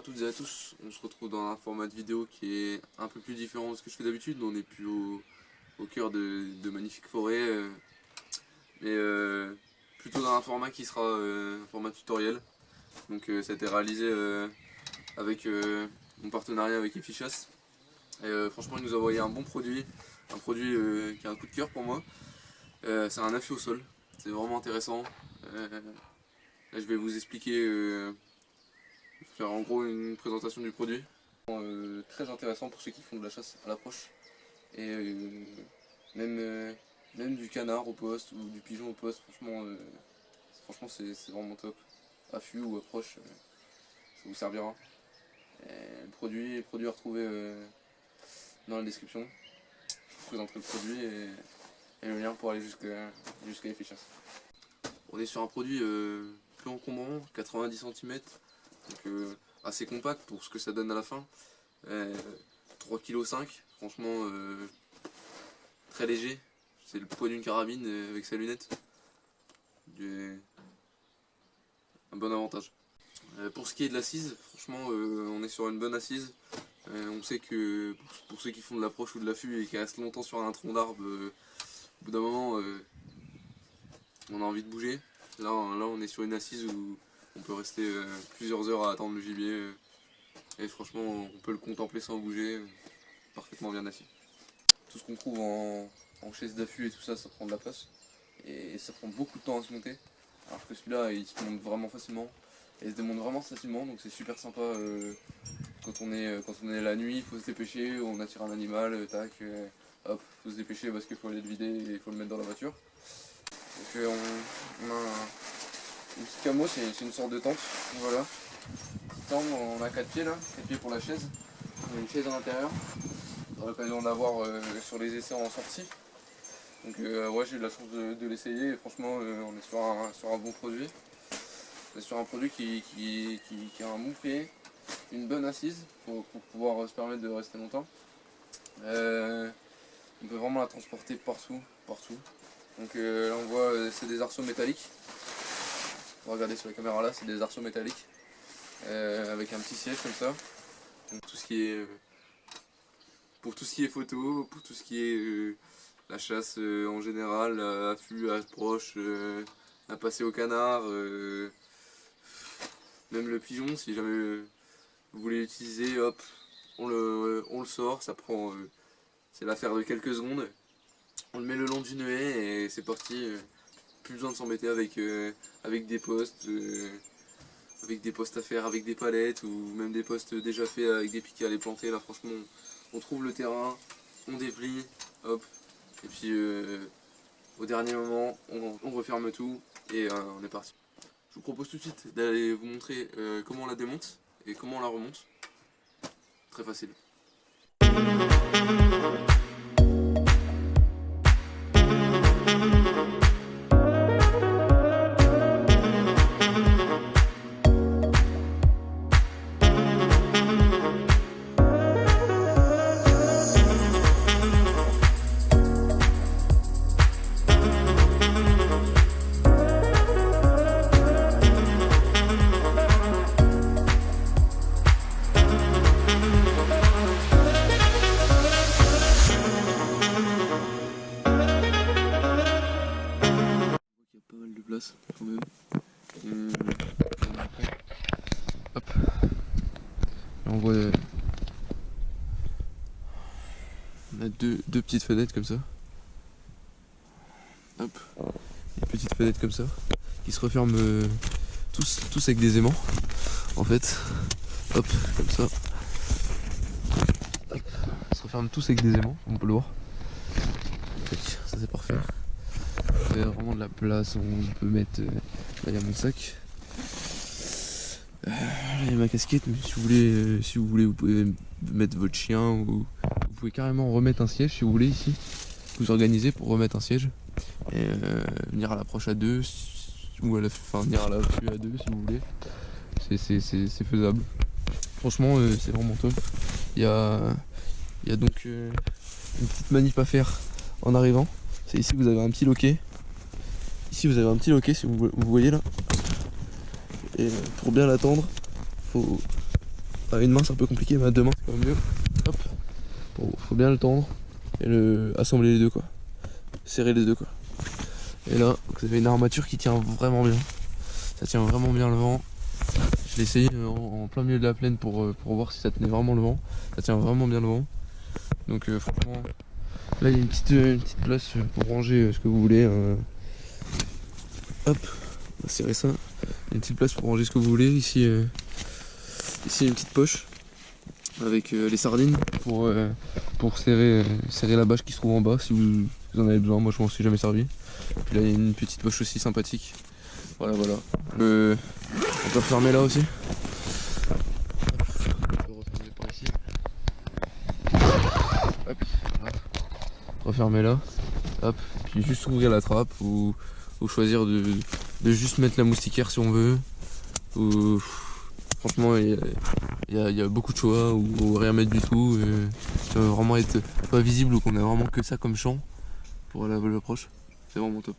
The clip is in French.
toutes et à tous, on se retrouve dans un format de vidéo qui est un peu plus différent de ce que je fais d'habitude. On n'est plus au cœur de magnifiques forêts, mais plutôt dans un format qui sera un format tutoriel. Donc ça a été réalisé avec mon partenariat avec Effichas. Et franchement, il nous a envoyé un bon produit, un produit qui a un coup de cœur pour moi. C'est un affût au sol, c'est vraiment intéressant. Là, je vais vous expliquer, faire en gros une présentation du produit. Très intéressant pour ceux qui font de la chasse à l'approche. Et même du canard au poste ou du pigeon au poste, franchement c'est vraiment top. Affût ou approche, ça vous servira. Le produit à retrouver dans la description. Je vous présenterai le produit et le lien pour aller jusqu'à Effichas. On est sur un produit peu encombrant, 90 cm, donc assez compact pour ce que ça donne à la fin. 3,5 kg, franchement très léger, c'est le poids d'une carabine avec sa lunette. Un bon avantage. Pour ce qui est de l'assise, franchement on est sur une bonne assise. On sait que pour ceux qui font de l'approche ou de l'affût et qui restent longtemps sur un tronc d'arbre, au bout d'un moment on a envie de bouger. Là on est sur une assise où on peut rester plusieurs heures à attendre le gibier et franchement on peut le contempler sans bouger, parfaitement bien assis. Tout ce qu'on trouve en chaise d'affût et tout ça, ça prend de la place et ça prend beaucoup de temps à se monter, alors que celui-là il se monte vraiment facilement et il se démonte vraiment facilement, donc c'est super sympa quand on est la nuit, il faut se dépêcher, on attire un animal, tac, hop, faut se dépêcher parce qu'il faut aller le vider et il faut le mettre dans la voiture. Donc on a une petite camo, c'est une sorte de tente, voilà. Tente, on a 4 pieds là, 4 pieds pour la chaise. On a une chaise à l'intérieur. On a l'occasion d'avoir sur les essais en sortie. Donc ouais, j'ai eu la chance de l'essayer et franchement on est sur un bon produit. On est sur un produit qui a un bon prix, une bonne assise pour pouvoir se permettre de rester longtemps. On peut vraiment la transporter partout. Donc là on voit c'est des arceaux métalliques. Regardez sur la caméra là, c'est des arceaux métalliques avec un petit siège comme ça. Donc pour tout ce qui est photo, pour tout ce qui est la chasse en général, affût, approche, à passer au canard, même le pigeon, si jamais vous voulez l'utiliser, hop, on le sort, ça prend, c'est l'affaire de quelques secondes. On le met le long d'une haie et c'est parti. Plus besoin de s'embêter avec des postes, à faire, avec des palettes ou même des postes déjà faits avec des piquets à les planter. Là franchement on trouve le terrain, on déplie, hop, et puis au dernier moment on referme tout et on est parti. Je vous propose tout de suite d'aller vous montrer comment on la démonte et comment on la remonte. Très facile. Place quand même. Hop. Là on voit on a deux petites fenêtres comme ça. Hop. Des petites fenêtres comme ça qui se referment tous avec des aimants en fait. Hop, comme ça. Hop. Ils se referment tous avec des aimants, on peut le voir. Ça c'est parfait. Il y a vraiment de la place, on peut mettre. Là il y a mon sac. Là il y a ma casquette, mais si vous voulez, vous pouvez mettre votre chien ou vous pouvez carrément remettre un siège si vous voulez ici. Vous organisez pour remettre un siège et venir à l'approche à deux ou venir à l'affût à deux si vous voulez. C'est faisable. Franchement c'est vraiment top. Il y a donc une petite manip à faire en arrivant. C'est ici vous avez un petit loquet. Ici vous avez un petit loquet si vous voyez là. Et pour bien l'attendre, faut À une main c'est un peu compliqué, mais à deux mains c'est quand même mieux. Hop. Bon, faut bien le tendre et assembler les deux quoi. Serrer les deux quoi. Et là, vous avez une armature qui tient vraiment bien. Ça tient vraiment bien le vent. Je l'ai essayé en plein milieu de la plaine pour voir si ça tenait vraiment le vent. Ça tient vraiment bien le vent. Donc franchement, là il y a une petite place pour ranger ce que vous voulez. Hop, on va serrer ça. Il y a une petite place pour ranger ce que vous voulez. Ici, ici une petite poche avec les sardines pour serrer la bâche qui se trouve en bas si vous en avez besoin. Moi je m'en suis jamais servi. Puis là il y a une petite poche aussi sympathique. Voilà. On peut refermer là aussi. On peut refermer par ici. Hop, là. Refermer là. Hop. Puis juste ouvrir la trappe ou choisir de juste mettre la moustiquaire si on veut. Ou, franchement il y a beaucoup de choix ou rien mettre du tout. Ça va vraiment être pas visible ou qu'on a vraiment que ça comme champ pour l'approche. C'est vraiment top.